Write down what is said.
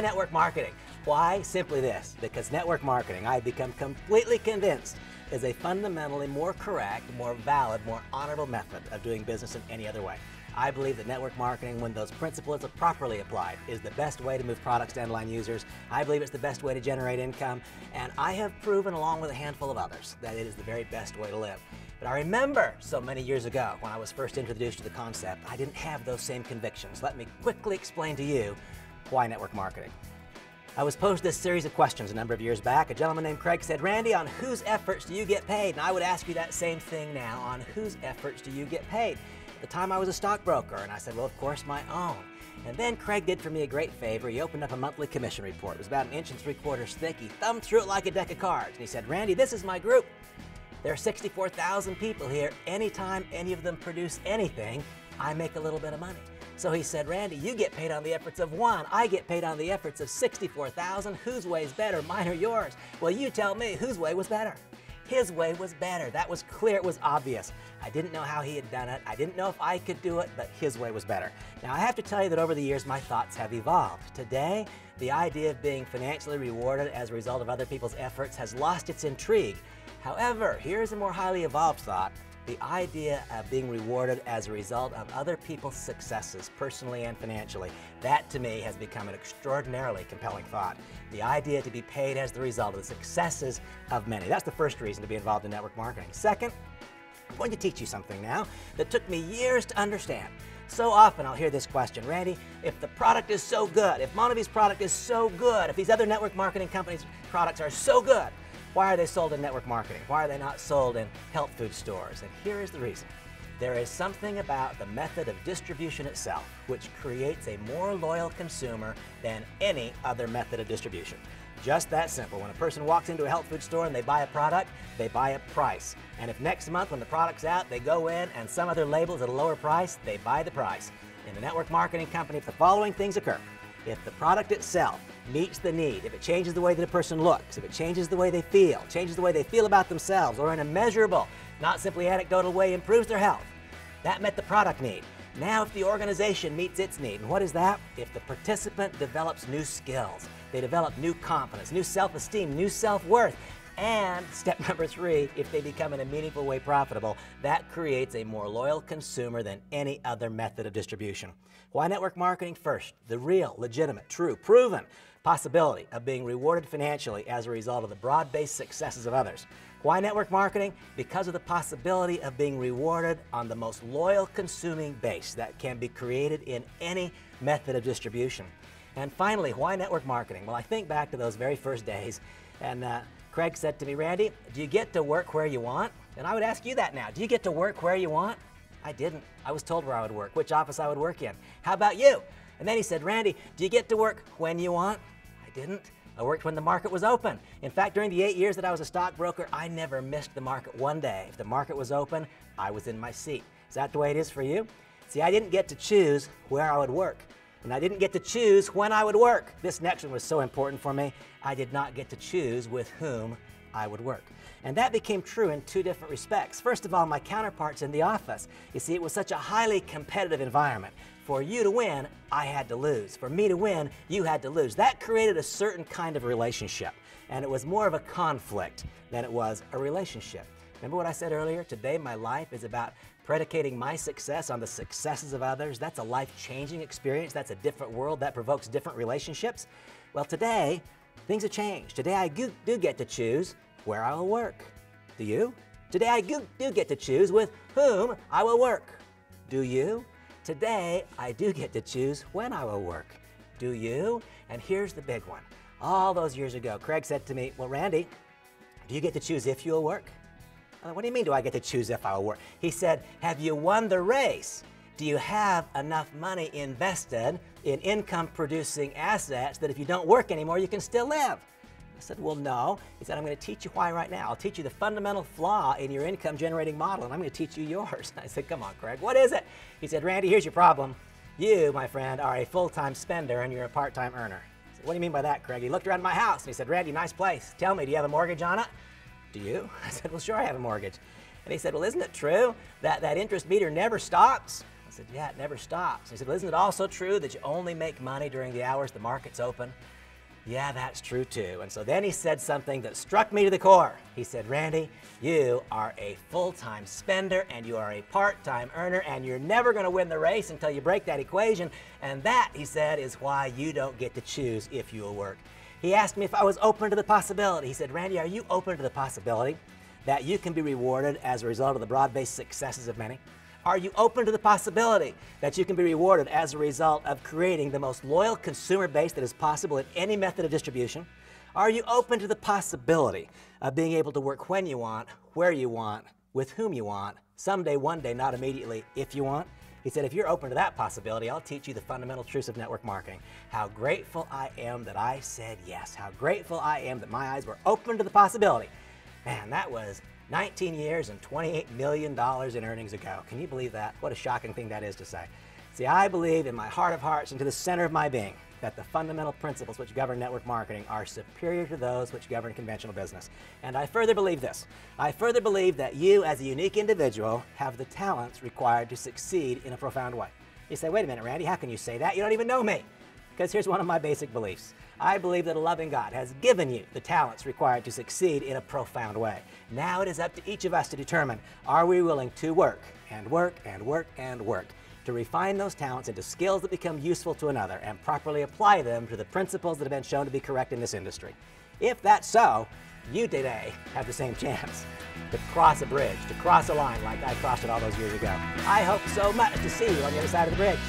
network marketing? Why? Simply this, because network marketing, I've become completely convinced, is a fundamentally more correct, more valid, more honorable method of doing business than any other way. I believe that network marketing, when those principles are properly applied, is the best way to move products to end-line users. I believe it's the best way to generate income, and I have proven, along with a handful of others, that it is the very best way to live. But I remember so many years ago, when I was first introduced to the concept, I didn't have those same convictions. Let me quickly explain to you why network marketing. I was posed this series of questions a number of years back. A gentleman named Craig said, "Randy, on whose efforts do you get paid?" And I would ask you that same thing now. On whose efforts do you get paid? At the time I was a stockbroker, and I said, well, of course, my own. And then Craig did for me a great favor. He opened up a monthly commission report. It was about 1 3/4 inches thick. He thumbed through it like a deck of cards. And he said, "Randy, this is my group. There are 64,000 people here. Anytime any of them produce anything, I make a little bit of money." So he said, "Randy, you get paid on the efforts of one. I get paid on the efforts of 64,000. Whose way is better, mine or yours?" Well, you tell me whose way was better. His way was better. That was clear. It was obvious. I didn't know how he had done it. I didn't know if I could do it, but his way was better. Now, I have to tell you that over the years, my thoughts have evolved. Today, the idea of being financially rewarded as a result of other people's efforts has lost its intrigue. However, here's a more highly evolved thought. The idea of being rewarded as a result of other people's successes, personally and financially, that to me has become an extraordinarily compelling thought. The idea to be paid as the result of the successes of many. That's the first reason to be involved in network marketing. Second, I'm going to teach you something now that took me years to understand. So often I'll hear this question, "Randy, if the product is so good, if Montevi's product is so good, if these other network marketing companies' products are so good, why are they sold in network marketing? Why are they not sold in health food stores?" And here is the reason. There is something about the method of distribution itself which creates a more loyal consumer than any other method of distribution. Just that simple. When a person walks into a health food store and they buy a product, they buy a price. And if next month when the product's out, they go in and some other label is at a lower price, they buy the price. In the network marketing company, if the following things occur, if the product itself meets the need, if it changes the way that a person looks, if it changes the way they feel, changes the way they feel about themselves, or in a measurable, not simply anecdotal way improves their health, that met the product need. Now if the organization meets its need, and what is that? If the participant develops new skills, they develop new confidence, new self-esteem, new self-worth, and step number 3, if they become in a meaningful way profitable, that creates a more loyal consumer than any other method of distribution. Why network marketing? First, the real, legitimate, true, proven possibility of being rewarded financially as a result of the broad-based successes of others. Why network marketing? Because of the possibility of being rewarded on the most loyal consuming base that can be created in any method of distribution. And finally, why network marketing? Well, I think back to those very first days, and Craig said to me, "Randy, do you get to work where you want?" And I would ask you that now. Do you get to work where you want? I didn't. I was told where I would work, which office I would work in. How about you? And then he said, "Randy, do you get to work when you want?" I didn't. I worked when the market was open. In fact, during the 8 years that I was a stockbroker, I never missed the market one day. If the market was open, I was in my seat. Is that the way it is for you? See, I didn't get to choose where I would work. And I didn't get to choose when I would work. This next one was so important for me. I did not get to choose with whom I would work. And that became true in 2 different respects. First of all, my counterparts in the office. You see, it was such a highly competitive environment. For you to win, I had to lose. For me to win, you had to lose. That created a certain kind of relationship. And it was more of a conflict than it was a relationship. Remember what I said earlier? Today, my life is about predicating my success on the successes of others. That's a life-changing experience. That's a different world. That provokes different relationships. Well, today, things have changed. Today, I do get to choose where I will work. Do you? Today, I do get to choose with whom I will work. Do you? Today, I do get to choose when I will work. Do you? And here's the big one. All those years ago, Craig said to me, "Well, Randy, do you get to choose if you'll work?" What do you mean, do I get to choose if I will work? He said, "Have you won the race? Do you have enough money invested in income-producing assets that if you don't work anymore, you can still live?" I said, "Well, no." He said, "I'm going to teach you why right now. I'll teach you the fundamental flaw in your income-generating model, and I'm going to teach you yours." I said, "Come on, Craig, what is it?" He said, "Randy, here's your problem. You, my friend, are a full-time spender, and you're a part-time earner." I said, "What do you mean by that, Craig?" He looked around my house, and he said, "Randy, nice place. Tell me, do you have a mortgage on it?" "Do you?" I said, "Well, sure, I have a mortgage." And he said, "Well, isn't it true that that interest meter never stops?" I said, yeah, it never stops. He said, well, isn't it also true that you only make money during the hours the market's open? Yeah, that's true too. And so then he said something that struck me to the core. He said, Randy, you are a full-time spender and you are a part-time earner and you're never going to win the race until you break that equation. And that, he said, is why you don't get to choose if you will work. He asked me if I was open to the possibility. He said, Randy, are you open to the possibility that you can be rewarded as a result of the broad-based successes of many? Are you open to the possibility that you can be rewarded as a result of creating the most loyal consumer base that is possible in any method of distribution? Are you open to the possibility of being able to work when you want, where you want, with whom you want, someday, one day, not immediately, if you want? He said, if you're open to that possibility, I'll teach you the fundamental truths of network marketing. How grateful I am that I said yes. How grateful I am that my eyes were open to the possibility. Man, that was 19 years and $28 million in earnings ago. Can you believe that? What a shocking thing that is to say. See, I believe in my heart of hearts and to the center of my being that the fundamental principles which govern network marketing are superior to those which govern conventional business. And I further believe this. I further believe that you as a unique individual have the talents required to succeed in a profound way. You say, wait a minute, Randy, how can you say that? You don't even know me. Because here's one of my basic beliefs. I believe that a loving God has given you the talents required to succeed in a profound way. Now it is up to each of us to determine, are we willing to work and work and work and work to refine those talents into skills that become useful to another and properly apply them to the principles that have been shown to be correct in this industry. If that's so, you today have the same chance to cross a bridge, to cross a line like I crossed it all those years ago. I hope so much to see you on the other side of the bridge.